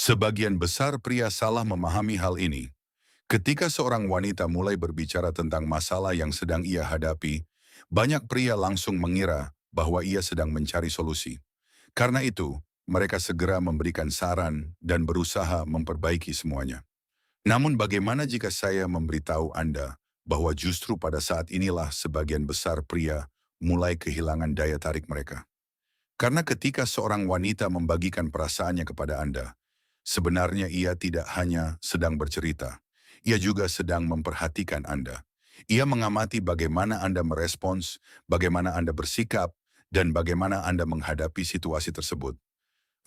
Sebagian besar pria salah memahami hal ini. Ketika seorang wanita mulai berbicara tentang masalah yang sedang ia hadapi, banyak pria langsung mengira bahwa ia sedang mencari solusi. Karena itu, mereka segera memberikan saran dan berusaha memperbaiki semuanya. Namun bagaimana jika saya memberitahu Anda bahwa justru pada saat inilah sebagian besar pria mulai kehilangan daya tarik mereka? Karena ketika seorang wanita membagikan perasaannya kepada Anda, sebenarnya ia tidak hanya sedang bercerita, ia juga sedang memperhatikan Anda. Ia mengamati bagaimana Anda merespons, bagaimana Anda bersikap, dan bagaimana Anda menghadapi situasi tersebut.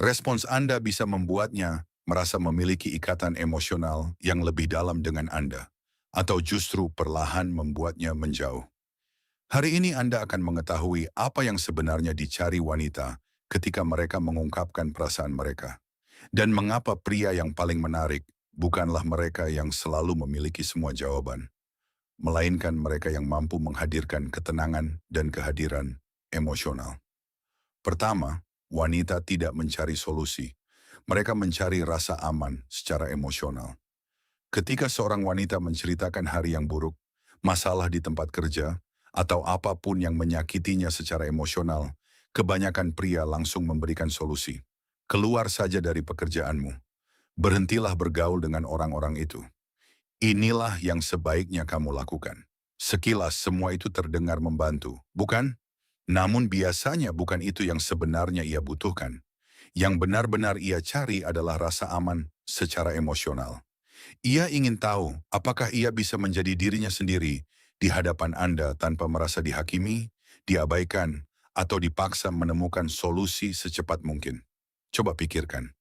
Respons Anda bisa membuatnya merasa memiliki ikatan emosional yang lebih dalam dengan Anda, atau justru perlahan membuatnya menjauh. Hari ini Anda akan mengetahui apa yang sebenarnya dicari wanita ketika mereka mengungkapkan perasaan mereka. Dan mengapa pria yang paling menarik bukanlah mereka yang selalu memiliki semua jawaban, melainkan mereka yang mampu menghadirkan ketenangan dan kehadiran emosional. Pertama, wanita tidak mencari solusi. Mereka mencari rasa aman secara emosional. Ketika seorang wanita menceritakan hari yang buruk, masalah di tempat kerja, atau apapun yang menyakitinya secara emosional, kebanyakan pria langsung memberikan solusi. Keluar saja dari pekerjaanmu. Berhentilah bergaul dengan orang-orang itu. Inilah yang sebaiknya kamu lakukan. Sekilas semua itu terdengar membantu, bukan? Namun biasanya bukan itu yang sebenarnya ia butuhkan. Yang benar-benar ia cari adalah rasa aman secara emosional. Ia ingin tahu apakah ia bisa menjadi dirinya sendiri di hadapan Anda tanpa merasa dihakimi, diabaikan, atau dipaksa menemukan solusi secepat mungkin. Coba pikirkan,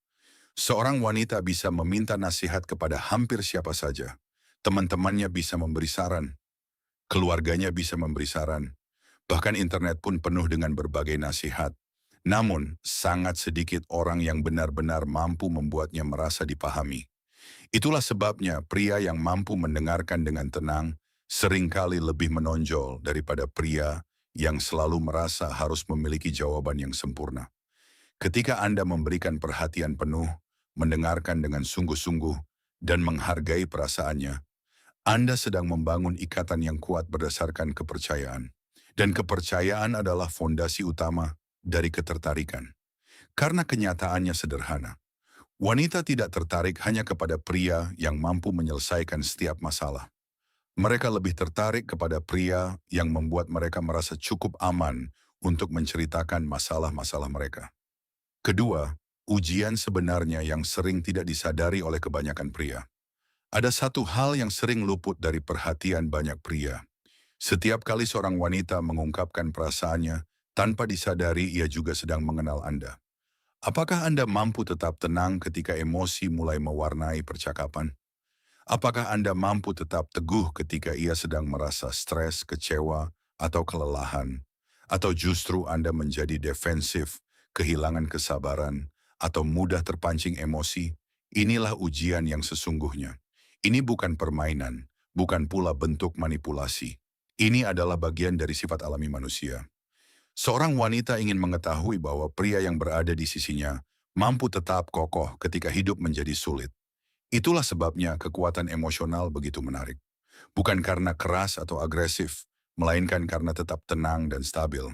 seorang wanita bisa meminta nasihat kepada hampir siapa saja. Teman-temannya bisa memberi saran, keluarganya bisa memberi saran, bahkan internet pun penuh dengan berbagai nasihat. Namun, sangat sedikit orang yang benar-benar mampu membuatnya merasa dipahami. Itulah sebabnya pria yang mampu mendengarkan dengan tenang seringkali lebih menonjol daripada pria yang selalu merasa harus memiliki jawaban yang sempurna. Ketika Anda memberikan perhatian penuh, mendengarkan dengan sungguh-sungguh, dan menghargai perasaannya, Anda sedang membangun ikatan yang kuat berdasarkan kepercayaan. Dan kepercayaan adalah fondasi utama dari ketertarikan. Karena kenyataannya sederhana. Wanita tidak tertarik hanya kepada pria yang mampu menyelesaikan setiap masalah. Mereka lebih tertarik kepada pria yang membuat mereka merasa cukup aman untuk menceritakan masalah-masalah mereka. Kedua, ujian sebenarnya yang sering tidak disadari oleh kebanyakan pria. Ada satu hal yang sering luput dari perhatian banyak pria. Setiap kali seorang wanita mengungkapkan perasaannya, tanpa disadari ia juga sedang mengenal Anda. Apakah Anda mampu tetap tenang ketika emosi mulai mewarnai percakapan? Apakah Anda mampu tetap teguh ketika ia sedang merasa stres, kecewa, atau kelelahan? Atau justru Anda menjadi defensif, kehilangan kesabaran, atau mudah terpancing emosi? Inilah ujian yang sesungguhnya. Ini bukan permainan, bukan pula bentuk manipulasi. Ini adalah bagian dari sifat alami manusia. Seorang wanita ingin mengetahui bahwa pria yang berada di sisinya mampu tetap kokoh ketika hidup menjadi sulit. Itulah sebabnya kekuatan emosional begitu menarik. Bukan karena keras atau agresif, melainkan karena tetap tenang dan stabil.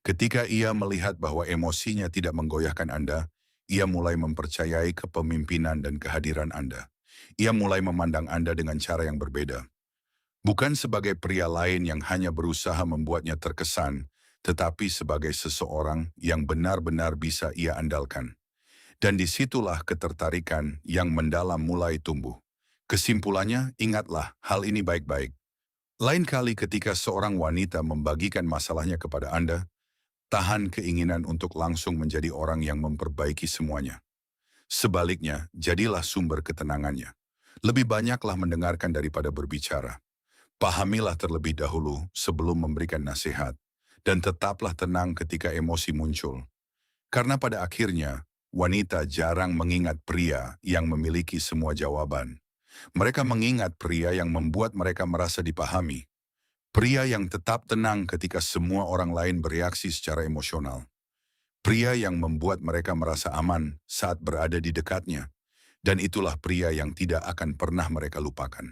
Ketika ia melihat bahwa emosinya tidak menggoyahkan Anda, ia mulai mempercayai kepemimpinan dan kehadiran Anda. Ia mulai memandang Anda dengan cara yang berbeda. Bukan sebagai pria lain yang hanya berusaha membuatnya terkesan, tetapi sebagai seseorang yang benar-benar bisa ia andalkan. Dan disitulah ketertarikan yang mendalam mulai tumbuh. Kesimpulannya, ingatlah hal ini baik-baik. Lain kali ketika seorang wanita membagikan masalahnya kepada Anda, tahan keinginan untuk langsung menjadi orang yang memperbaiki semuanya. Sebaliknya, jadilah sumber ketenangannya. Lebih banyaklah mendengarkan daripada berbicara. Pahamilah terlebih dahulu sebelum memberikan nasihat, dan tetaplah tenang ketika emosi muncul. Karena pada akhirnya, wanita jarang mengingat pria yang memiliki semua jawaban. Mereka mengingat pria yang membuat mereka merasa dipahami. Pria yang tetap tenang ketika semua orang lain bereaksi secara emosional. Pria yang membuat mereka merasa aman saat berada di dekatnya. Dan itulah pria yang tidak akan pernah mereka lupakan.